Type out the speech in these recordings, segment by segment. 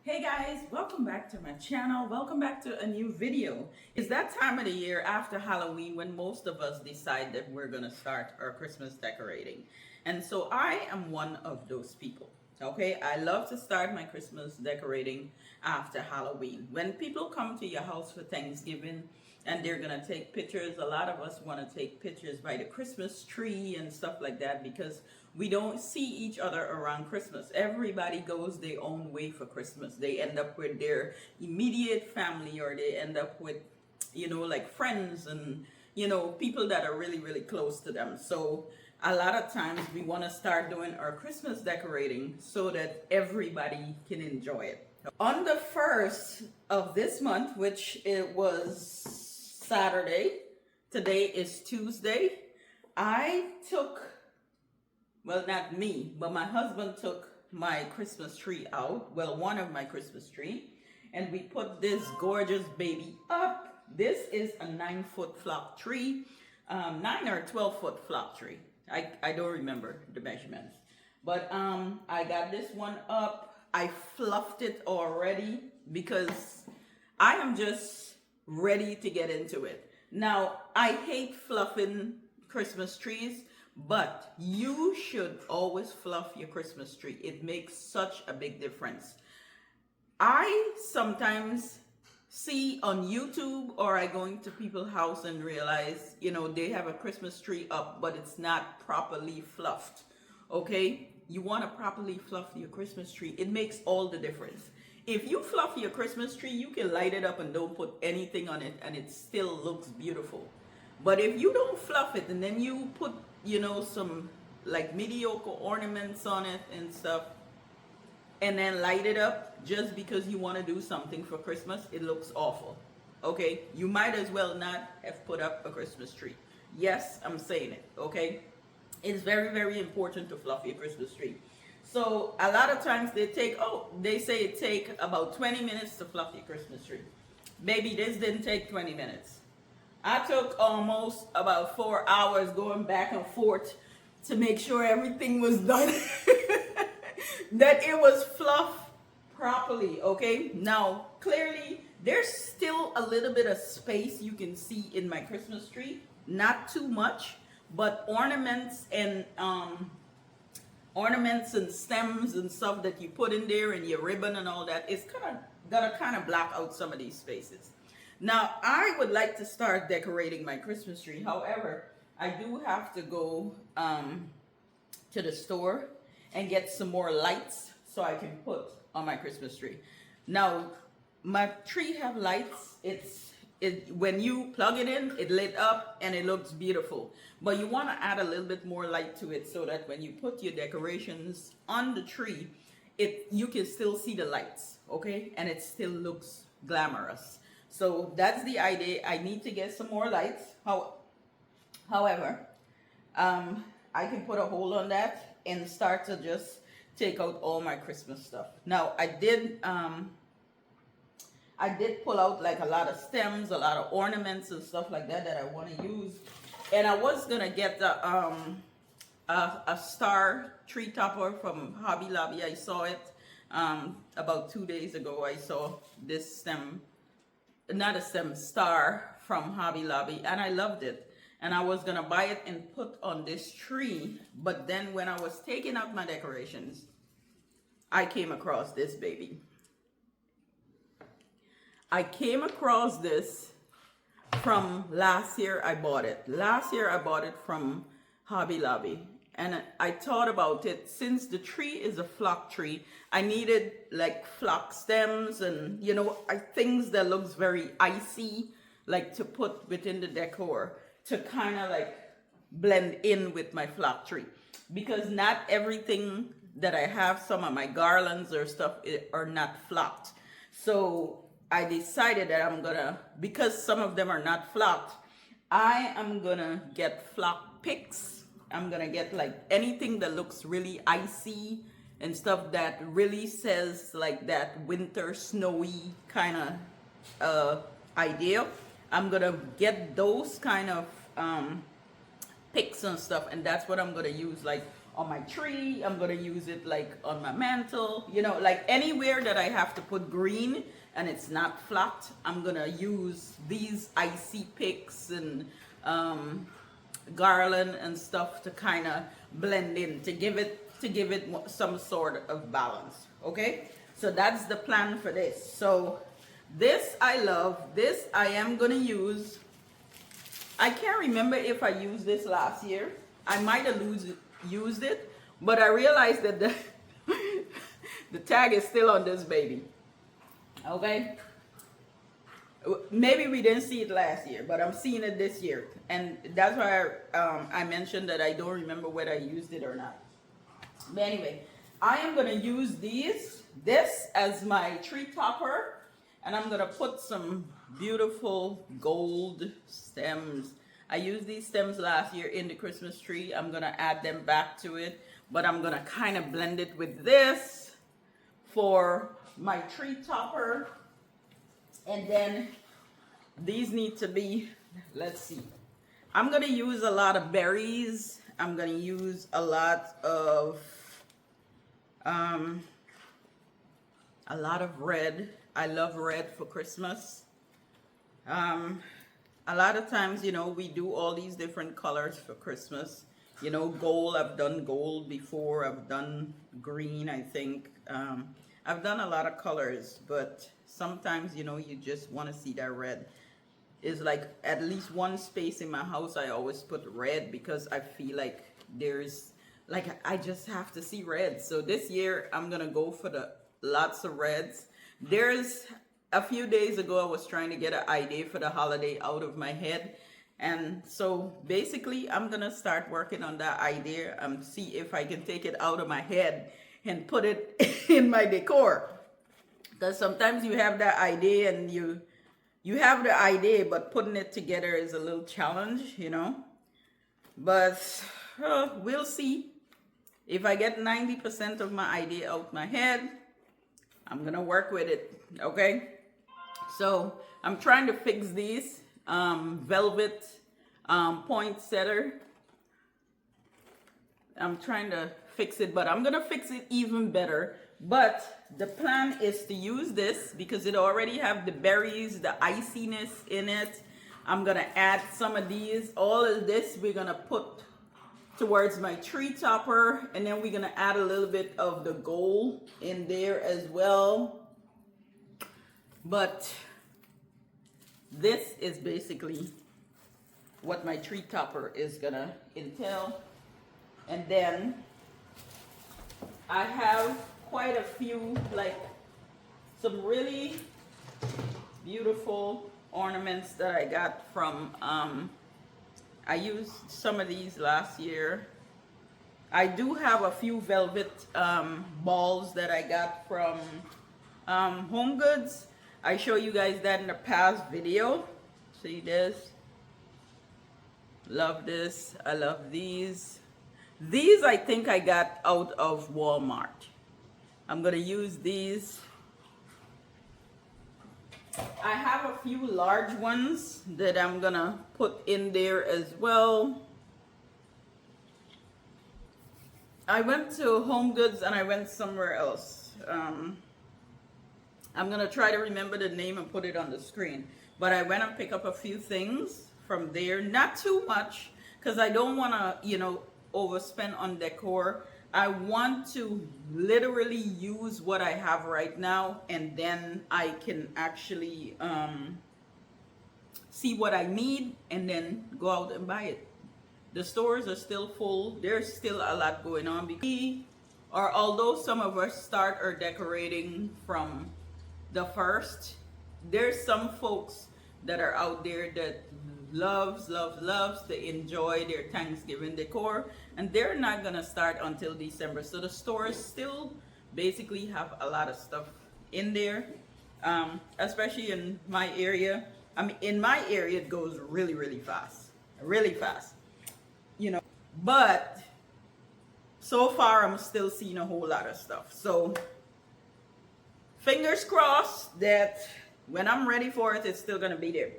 Hey guys, welcome back to my channel. Welcome back to a new video. It's that time of the year after Halloween when most of us decide that we're gonna start our Christmas decorating. And so I am one of those people. Okay, I love to start my Christmas decorating after Halloween. When people come to your house for Thanksgiving and they're gonna take pictures, a lot of us want to take pictures by the Christmas tree and stuff like that because we don't see each other around Christmas. Everybody goes their own way for Christmas. They end up with their immediate family, or they end up with, like friends and, people that are really, really close to them. So a lot of times we want to start doing our Christmas decorating so that everybody can enjoy it. On the 1st of this month, which it was Saturday, today is Tuesday, I took, well, not me, but my husband took my Christmas tree out, well, one of my Christmas tree, and we put this gorgeous baby up. This is a 9-foot flock tree, 9 or 12-foot flock tree. I don't remember the measurements, but I got this one up. I fluffed it already because I am just ready to get into it. Now, I hate fluffing Christmas trees, but you should always fluff your Christmas tree. It makes such a big difference. I sometimes see on YouTube, or I go into people's house and realize, they have a Christmas tree up, but it's not properly fluffed. Okay? You want to properly fluff your Christmas tree. It makes all the difference. If you fluff your Christmas tree, you can light it up and don't put anything on it, and it still looks beautiful. But if you don't fluff it and then you put, some like mediocre ornaments on it and stuff, and then light it up just because you want to do something for Christmas, it looks awful. Okay? You might as well not have put up a Christmas tree. Yes, I'm saying it. Okay? It's very, very important to fluff your Christmas tree. So a lot of times they say it take about 20 minutes to fluff your Christmas tree. Baby, this didn't take 20 minutes. I took almost about 4 hours going back and forth to make sure everything was done. That it was fluffed properly, okay? Now, clearly, there's still a little bit of space you can see in my Christmas tree. Not too much, but ornaments and stems and stuff that you put in there and your ribbon and all that, it's gonna kind of block out some of these spaces. Now, I would like to start decorating my Christmas tree. However, I do have to go to the store and get some more lights so I can put on my Christmas tree. Now, my tree have lights. When you plug it in, it lit up and it looks beautiful. But you want to add a little bit more light to it so that when you put your decorations on the tree, you can still see the lights, okay? And it still looks glamorous. So that's the idea. I need to get some more lights. However, I can put a hold on that and start to just take out all my Christmas stuff. Now, I did pull out like a lot of stems, a lot of ornaments and stuff like that I want to use. And I was gonna get a star tree topper from Hobby Lobby. I saw it about 2 days ago. I saw this star from Hobby Lobby, and I loved it. And I was gonna buy it and put on this tree, but then when I was taking out my decorations, I came across this baby. I came across this from last year. I bought it. Last year I bought it from Hobby Lobby, and I thought about it. Since the tree is a flock tree, I needed like flock stems and things that looks very icy, like to put within the decor, to kind of like blend in with my flock tree, because not everything that I have, some of my garlands or stuff are not flocked. So I decided that because some of them are not flocked, I am gonna get flock picks. I'm gonna get like anything that looks really icy and stuff that really says like that winter snowy kind of idea. I'm gonna get those kind of picks and stuff, and that's what I'm gonna use like on my tree. I'm gonna use it like on my mantle, you know, like anywhere that I have to put green and it's not flat, I'm gonna use these icy picks and garland and stuff to kind of blend in, to give it some sort of balance. Okay, so that's the plan for this. So this I love. This I am gonna use. I can't remember if I used this last year. I might have used it, but I realized that the the tag is still on this baby. Okay, maybe we didn't see it last year, but I'm seeing it this year, and that's why I mentioned that I don't remember whether I used it or not. But anyway, I am gonna use this as my tree topper, and I'm gonna put some beautiful gold stems. I used these stems last year in the Christmas tree. I'm gonna add them back to it, but I'm gonna kind of blend it with this for my tree topper. And then these need to be, let's see, I'm gonna use a lot of berries. I'm gonna use a lot of red. I love red for Christmas. A lot of times, you know, we do all these different colors for Christmas. You know, gold, I've done gold before. I've done green, I think. I've done a lot of colors, but sometimes, you know, you just want to see that red. Is like at least one space in my house I always put red, because I feel like there's like I just have to see red. So this year I'm gonna go for the lots of reds. There's a few days ago I was trying to get an idea for the holiday out of my head, and so basically I'm gonna start working on that idea and see if I can take it out of my head and put it in my decor. Because sometimes you have that idea and you have the idea, but putting it together is a little challenge, you know. But we'll see. If I get 90% of my idea out my head, I'm gonna work with it, okay? So I'm trying to fix these velvet poinsettia. I'm trying to fix it, but I'm gonna fix it even better. But the plan is to use this because it already have the berries, the iciness in it. I'm gonna add some of these. All of this we're gonna put towards my tree topper, and then we're gonna add a little bit of the gold in there as well. But this is basically what my tree topper is gonna entail. And then I have quite a few, like some really beautiful ornaments that I got from I used some of these last year. I do have a few velvet balls that I got from Home Goods. I show you guys that in the past video. See this? Love this. I love these. These I think I got out of Walmart. I'm gonna use these. I have a few large ones that I'm gonna put in there as well. I went to Home Goods and I went somewhere else. I'm gonna try to remember the name and put it on the screen. But I went and picked up a few things from there. Not too much, because I don't wanna, you know, overspend on decor. I want to literally use what I have right now, and then I can actually see what I need and then go out and buy it. The stores are still full. There's still a lot going on, because although some of us start our decorating from the first, there's some folks that are out there that loves to enjoy their Thanksgiving decor, and they're not gonna start until December. So the stores still basically have a lot of stuff in there, especially in my area. I mean, in my area it goes really fast, you know. But so far I'm still seeing a whole lot of stuff. So fingers crossed that when I'm ready for it, it's still gonna be there.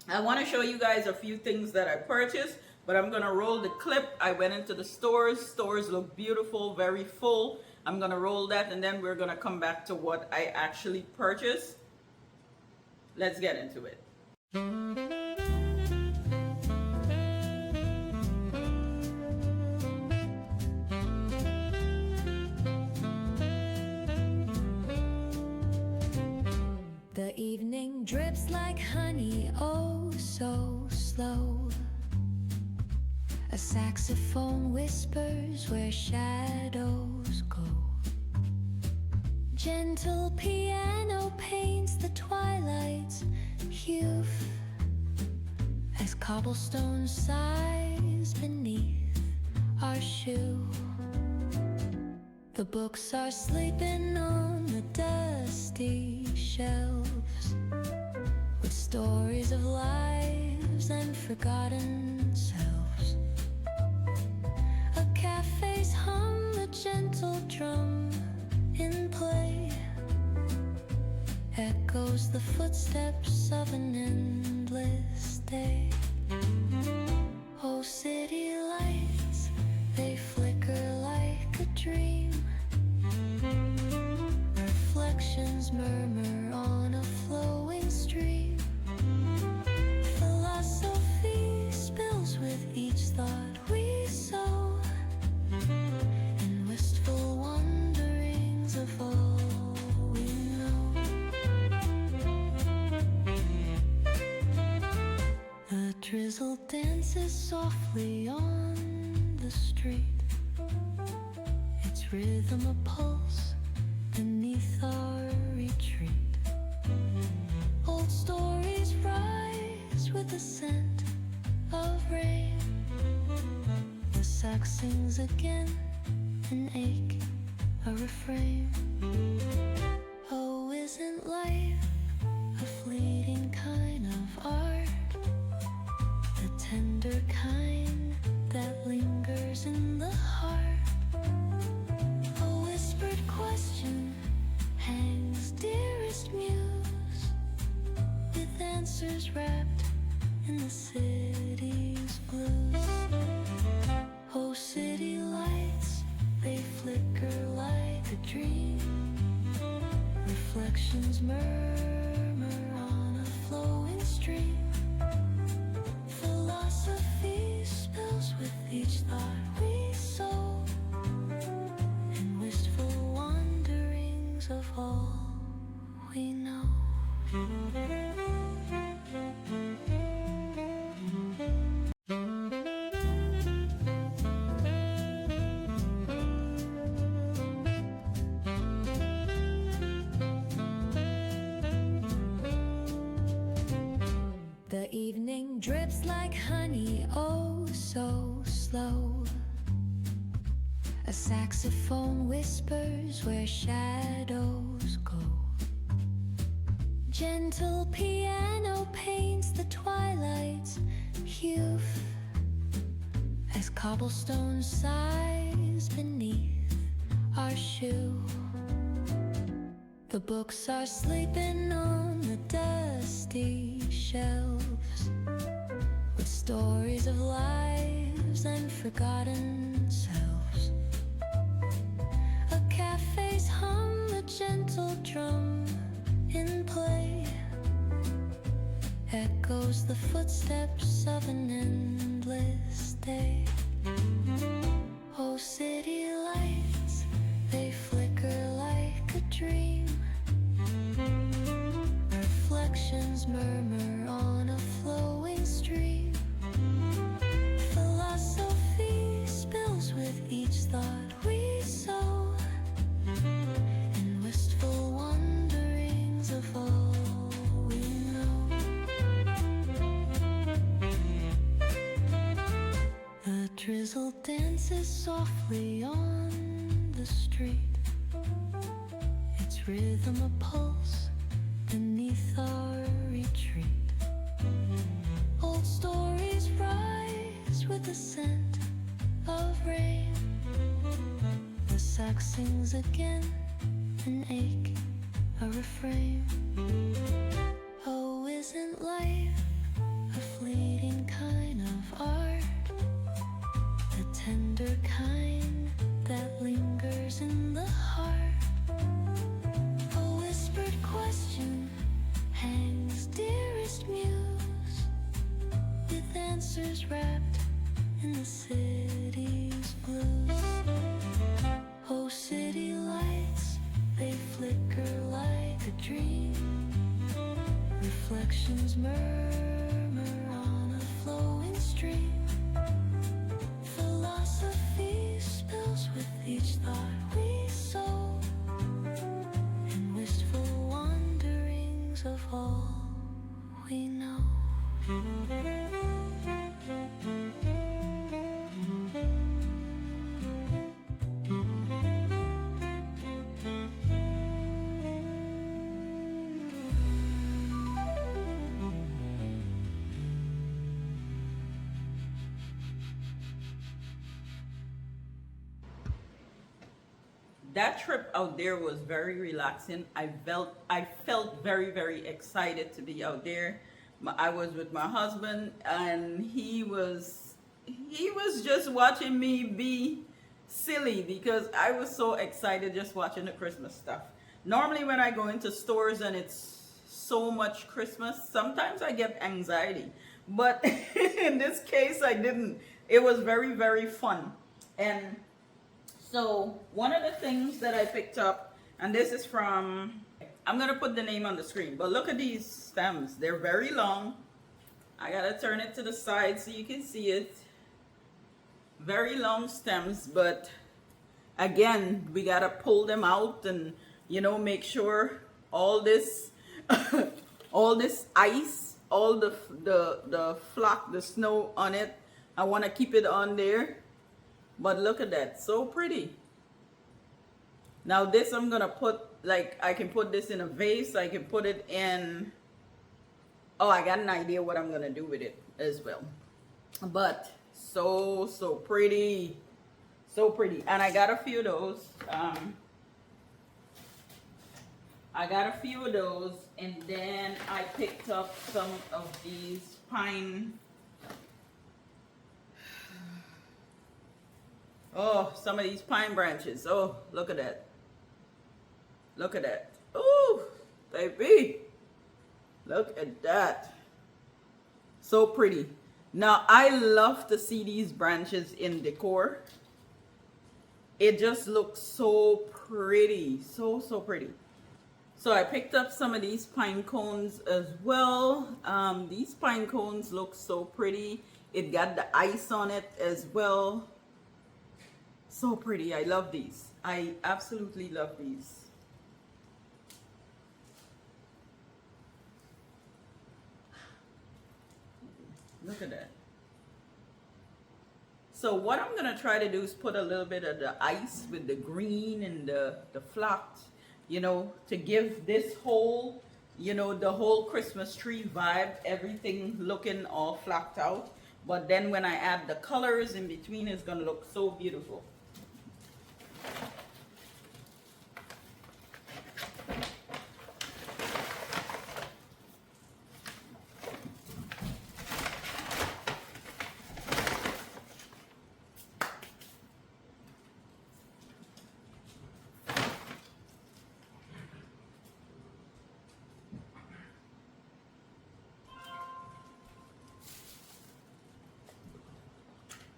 I want to show you guys a few things that I purchased. But I'm gonna roll the clip. I went into the stores. Stores look beautiful, very full. I'm gonna roll that, and then we're gonna come back to what I actually purchased. Let's get into it. The evening drips like honey, oh so slow. A saxophone whispers where shadows go. Gentle piano paints the twilight's hue as cobblestone sighs beneath our shoe. The books are sleeping on the dusty shelves with stories of lives and forgotten selves. A cafe's hum, a gentle drum in play echoes the footsteps of an endless day. Oh, city lights, they flicker like a dream. Reflections murmur on a flowing stream. Philosophy spills with each thought we sow, and wistful wanderings of all we know. The drizzle dances softly on the street, its rhythm a pulse beneath our retreat. Old stories rise with the scent of rain. The sax sings again, an ache, a refrain. Oh, isn't life a fleeting kind of art? The tender kind that lingers in the heart. A whispered question hangs dearest muse, with answers wrapped in the city's blues. Oh, city lights, they flicker like a dream. Reflections murmur on a flowing stream. Philosophy spills with each thought we sow, and wistful wanderings of all we know. The evening drips like honey, oh so slow. A saxophone whispers where shadows go. Gentle piano paints the twilight's hue as cobblestone sighs beneath our shoe. The books are sleeping on the dusty shelves with stories of lives and forgotten selves. A cafe's hum, a gentle drum in play echoes the footsteps of an endless day. Oh, city lights, they flicker like a dream. Reflections murmur on a flowing stream. Philosophy spills with each thought we sow, and wistful wanderings of all we know. The drizzle dances softly on the street, its rhythm a pulse beneath our retreat. Old stories rise with the scent of rain. The sax sings again, an ache, a refrain. Oh, isn't life a fleeting kind of art? tender kind that lingers in the heart. A whispered question hangs dearest muse, with answers wrapped in the city's blues. Oh, city lights, they flicker like a dream. Reflections murmur on a flowing stream. Philosophy spills with each thought we sow, and wistful wanderings of all we know. That trip out there was very relaxing. I felt very, very excited to be out there. I was with my husband, and he was just watching me be silly because I was so excited just watching the Christmas stuff. Normally when I go into stores and it's so much Christmas, sometimes I get anxiety. But in this case I didn't. It was very, very fun. And so one of the things that I picked up, and this is from, I'm going to put the name on the screen, but look at these stems. They're very long. I got to turn it to the side so you can see it. Very long stems, but again, we got to pull them out and, you know, make sure all this, all this ice, all the flock, the snow on it, I want to keep it on there. But look at that, so pretty. Now this I'm gonna put, like, I can put this in a vase, I can put it in, oh, I got an idea what I'm gonna do with it as well. But so pretty, so pretty. And I got a few of those. And then I picked up some of these pine. Oh, some of these pine branches. Oh, look at that. Look at that. Oh, baby. Look at that. So pretty. Now, I love to see these branches in decor. It just looks so pretty. So pretty. So I picked up some of these pine cones as well. These pine cones look so pretty. It got the ice on it as well. So pretty. I love these. I absolutely love these. Look at that. So what I'm going to try to do is put a little bit of the ice with the green and the flocked, you know, to give this whole, you know, the whole Christmas tree vibe, everything looking all flocked out. But then when I add the colors in between, it's going to look so beautiful.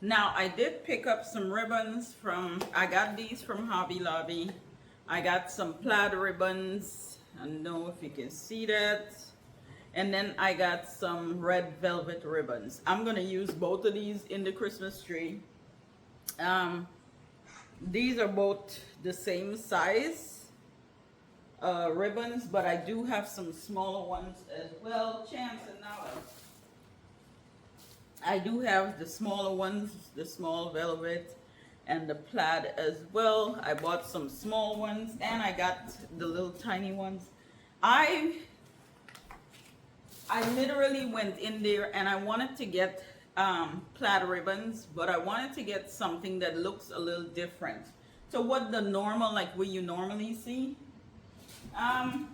Now, I did pick up some ribbons from, I got these from Hobby Lobby. I got some plaid ribbons. I don't know if you can see that. And then I got some red velvet ribbons. I'm going to use both of these in the Christmas tree. These are both the same size ribbons, but I do have some smaller ones as well. Chance and now. I do have the smaller ones, the small velvet and the plaid as well. I bought some small ones and I got the little tiny ones. I literally went in there and I wanted to get plaid ribbons, but I wanted to get something that looks a little different. So what the normal, like what you normally see, I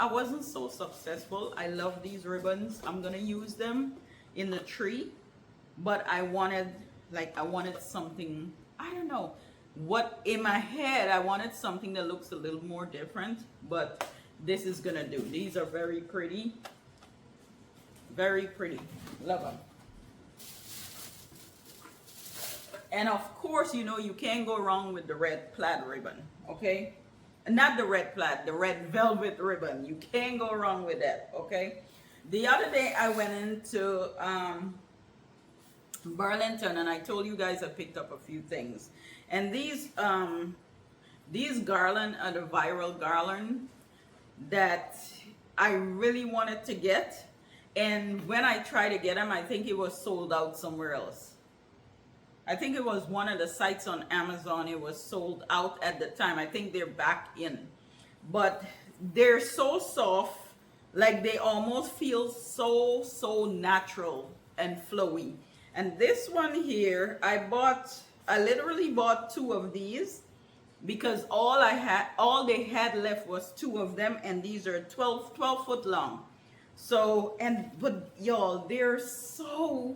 wasn't so successful. I love these ribbons. I'm gonna use them in the tree, but I wanted like I wanted something, I don't know what in my head, I wanted something that looks a little more different, but this is gonna do. These are very pretty, love them. And of course, you know, you can't go wrong with the red plaid ribbon, okay? Not the red plaid, the red velvet ribbon. You can't go wrong with that, okay? The other day I went into Burlington, and I told you guys I picked up a few things. And these garland are the viral garland that I really wanted to get. And when I tried to get them, I think it was sold out somewhere else. I think it was one of the sites on Amazon. It was sold out at the time. I think they're back in. But they're so soft, like they almost feel so natural and flowy. And this one here, I literally bought 2 of these because all they had left was 2 of them, and these are 12 foot long. So, but y'all, they're so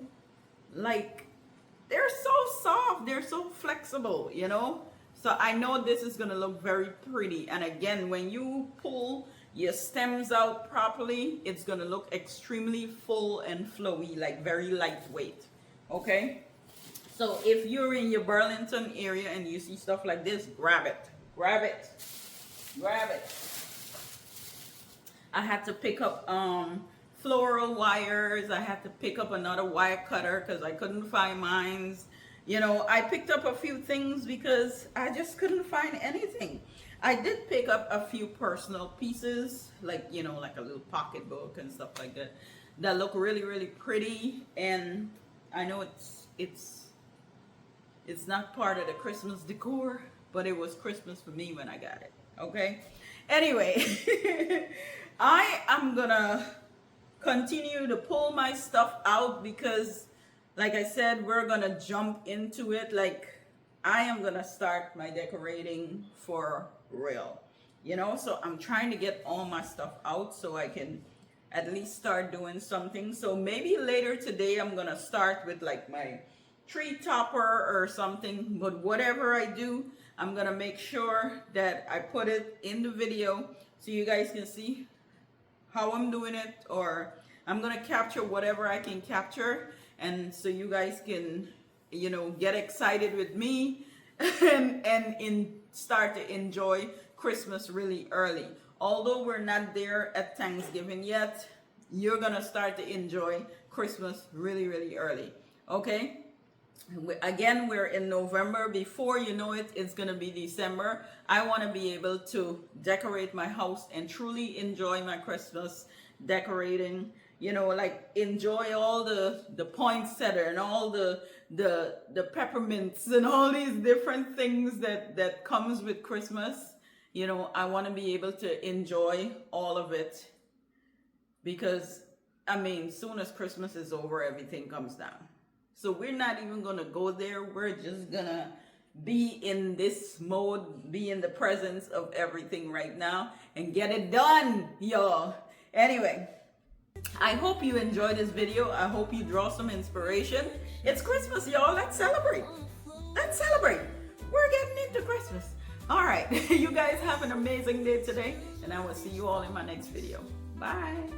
soft, they're so flexible, you know? So I know this is gonna look very pretty. And again, when you pull your stems out properly, it's gonna look extremely full and flowy, like very lightweight, okay? So if you're in your Burlington area and you see stuff like this, grab it. I had to pick up floral wires. I had to pick up another wire cutter because I couldn't find mine. You know, I picked up a few things because I just couldn't find anything. I did pick up a few personal pieces, like, you know, like a little pocketbook and stuff like that, that look really pretty. And I know it's not part of the Christmas decor, but it was Christmas for me when I got it, okay? Anyway, I am gonna continue to pull my stuff out because, like I said, we're gonna jump into it. Like, I am gonna start my decorating for real, you know? So I'm trying to get all my stuff out so I can at least start doing something. So maybe later today I'm gonna start with like my tree topper or something, but whatever I do, I'm gonna make sure that I put it in the video so you guys can see how I'm doing it, or I'm gonna capture whatever I can capture, and so you guys can, you know, get excited with me and start to enjoy Christmas really early. Although we're not there at Thanksgiving yet, you're gonna start to enjoy Christmas really early, okay? Again, we're in November. Before you know it, it's gonna be December. I want to be able to decorate my house and truly enjoy my Christmas decorating. You know, like enjoy all the poinsettia and all the peppermints and all these different things that comes with Christmas. You know, I want to be able to enjoy all of it because, I mean, soon as Christmas is over, everything comes down. So we're not even going to go there. We're just going to be in this mode, be in the presence of everything right now and get it done, y'all. Anyway, I hope you enjoyed this video. I hope you draw some inspiration. It's Christmas, y'all. Let's celebrate. We're getting into Christmas. All right. You guys have an amazing day today, and I will see you all in my next video. Bye.